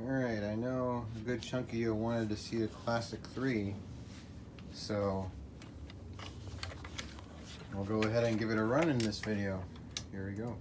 Alright, I know a good chunk of you wanted to see the Classic 3, so I'll go ahead and give it a run in this video. Here we go.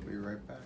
Be right back.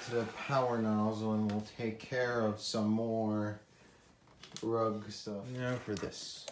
to the power nozzle and we'll take care of some more rug stuff. Now for this.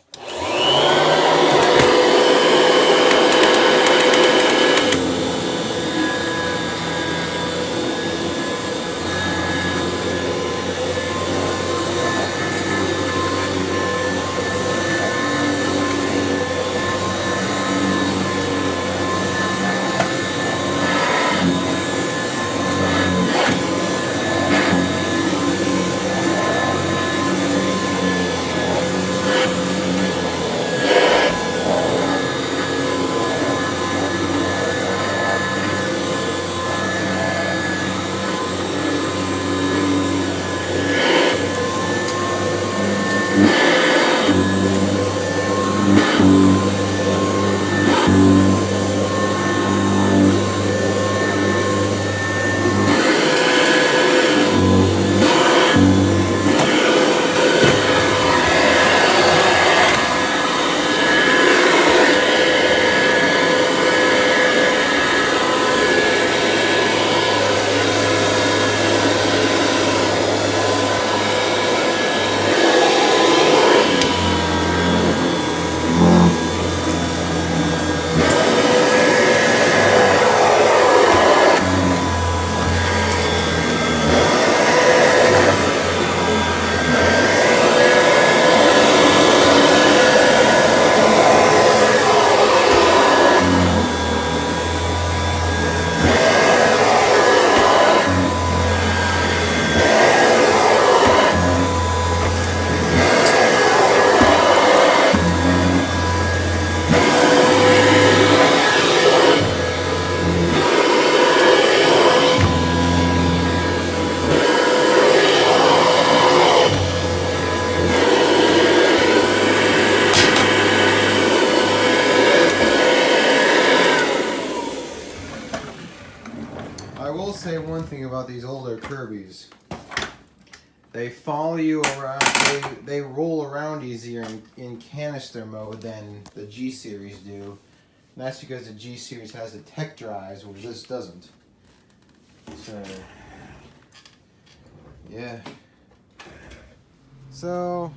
I will say one thing about these older Kirby's. They follow you around, they roll around easier in canister mode than the G Series do. And that's because the G Series has the tech drives, which this doesn't. So, yeah. So,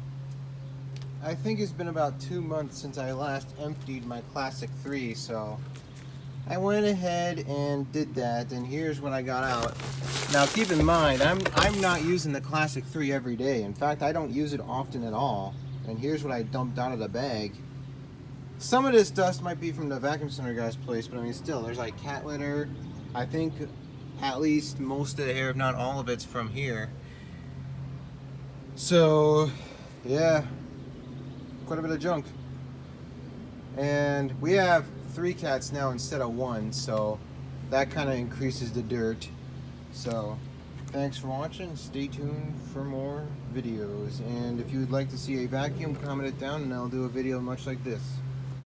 I think it's been about 2 months since I last emptied my Classic 3, so I went ahead and did that, and here's what I got out. Now keep in mind, I'm not using the Classic 3 every day. In fact, I don't use it often at all. And here's what I dumped out of the bag. Some of this dust might be from the vacuum center guy's place, but I mean still, there's like cat litter. I think at least most of the hair, if not all of it's from here. So, yeah, quite a bit of junk. And we have 3 cats now instead of 1, so that kind of increases the dirt. So thanks for watching. Stay tuned for more videos, and if you would like to see a vacuum, comment it down and I'll do a video much like this.